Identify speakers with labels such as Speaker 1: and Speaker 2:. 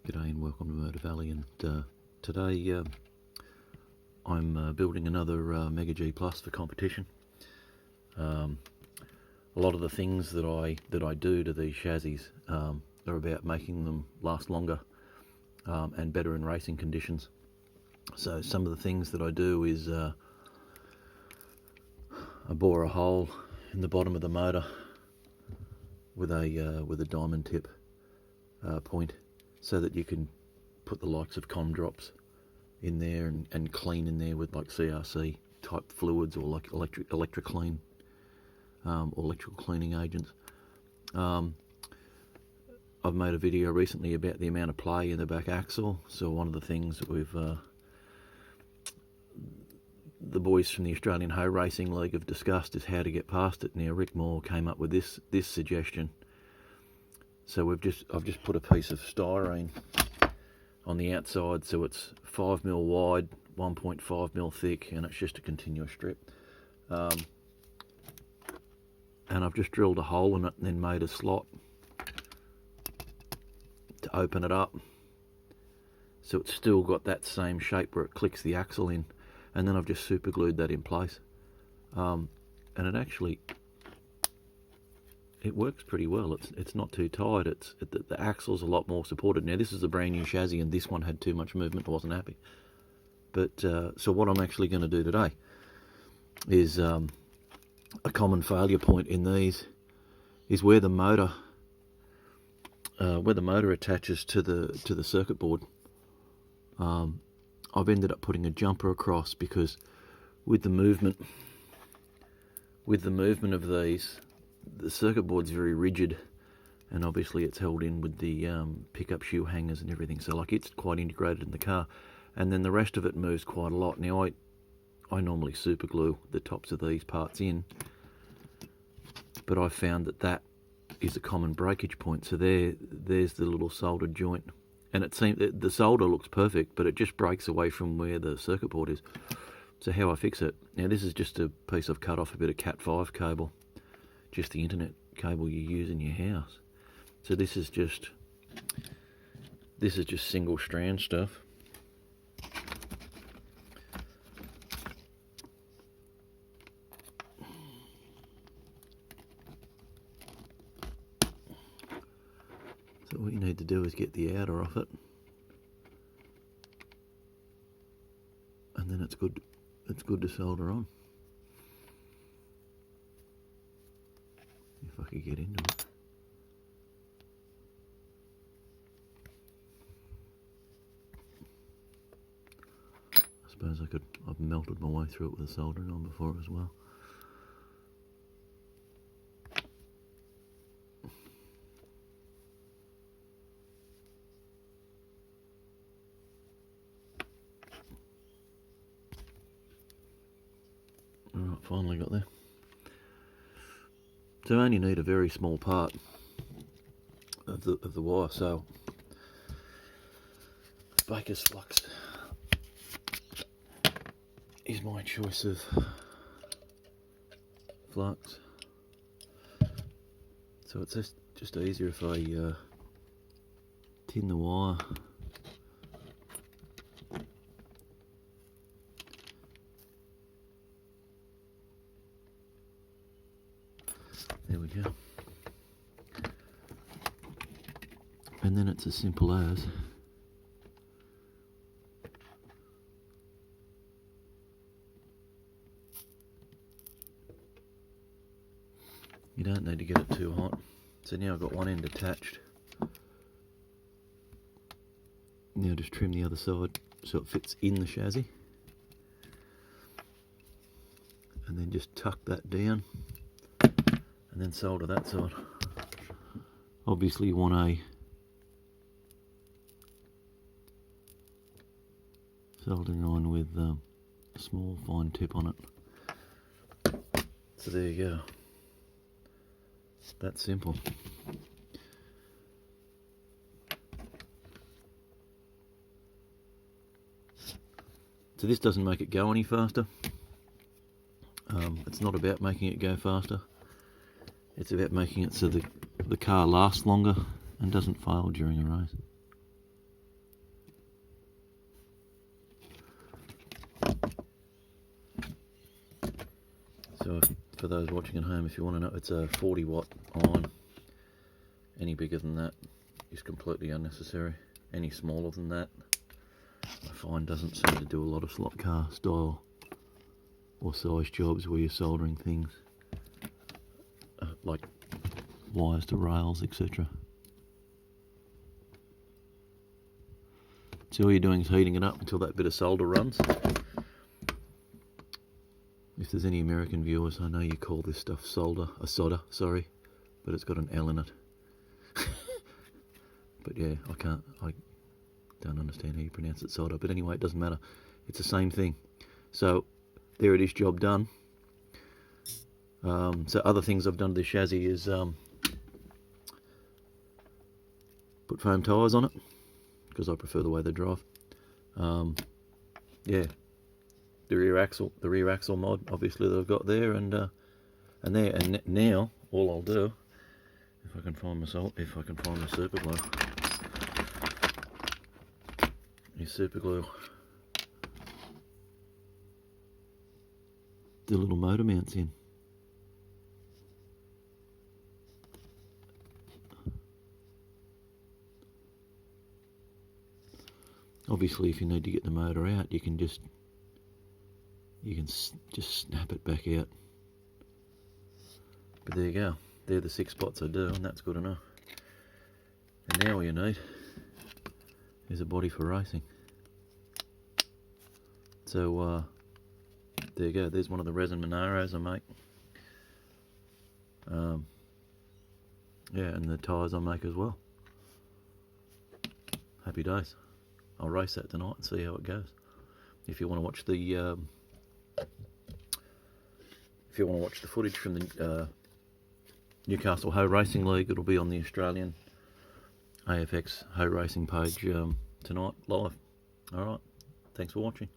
Speaker 1: G'day and welcome to Murder Valley, and today I'm building another Mega G Plus for competition. A lot of the things that I do to these chassis are about making them last longer and better in racing conditions. So some of the things that I do is I bore a hole in the bottom of the motor with a diamond tip point, so that you can put the likes of com drops in there and clean in there with like CRC type fluids or like electric clean or electrical cleaning agents. I've made a video recently about the amount of play in the back axle. So one of the things that we've the boys from the Australian Hoe Racing League have discussed is how to get past it. Now Rick Moore came up with this suggestion. So I've just put a piece of styrene on the outside, so it's 5mm wide, 1.5mm thick, and it's just a continuous strip. And I've just drilled a hole in it and then made a slot to open it up, so it's still got that same shape where it clicks the axle in, and then I've just super glued that in place. And it actually, it works pretty well. It's not too tight. The axle's a lot more supported. Now this is a brand new chassis, and this one had too much movement. I wasn't happy. But so what I'm actually going to do today is a common failure point in these is where the motor attaches to the circuit board. I've ended up putting a jumper across because with the movement of these, the circuit board's very rigid, and obviously it's held in with the pickup shoe hangers and everything, so like it's quite integrated in the car, and then the rest of it moves quite a lot. Now I normally super glue the tops of these parts in, but I found that is a common breakage point. So there's the little soldered joint, and it seems the solder looks perfect, but it just breaks away from where the circuit board is. So how I fix it, now this is just a piece I've cut off a bit of Cat 5 cable, just the internet cable you use in your house. So this is just single strand stuff. So what you need to do is get the outer off it, and then it's good to solder on. If I could get into it. I suppose I could. I've melted my way through it with the soldering on before as well. Alright, finally got there. So I only need a very small part of the wire. So Baker's flux is my choice of flux. So it's just easier if I tin the wire. There we go. And then it's as simple as you don't need to get it too hot. So now I've got one end attached. Now just trim the other side so it fits in the chassis. And then just tuck that down. And then solder that side. Obviously you want a soldering iron with a small fine tip on it. So there you go. That's simple. So this doesn't make it go any faster. It's not about making it go faster. It's about making it so the car lasts longer and doesn't fail during a race. So for those watching at home, if you want to know, it's a 40 watt iron. Any bigger than that is completely unnecessary. Any smaller than that, I find, doesn't seem to do a lot of slot car style or size jobs where you're soldering things like wires to rails, etc. So all you're doing is heating it up until that bit of solder runs. If there's any American viewers, I know you call this stuff solder, sorry, but it's got an L in it. But yeah, I don't understand how you pronounce it, solder. But anyway, it doesn't matter. It's the same thing. So there it is, job done. So other things I've done to this chassis is put foam tyres on it, because I prefer the way they drive. Yeah, the rear axle mod, obviously, that I've got there, and now all I'll do, if I can find my super glue, is super glue the little motor mounts in. Obviously, if you need to get the motor out, you can just snap it back out. But there you go. They're the 6 spots I do, and that's good enough. And now all you need is a body for racing. So there you go. There's one of the resin Monaros I make. Yeah, and the tyres I make as well. Happy days. I'll race that tonight and see how it goes. If you want to watch the footage from the Newcastle Hoe Racing League, it'll be on the Australian AFX Hoe Racing page tonight live. All right, thanks for watching.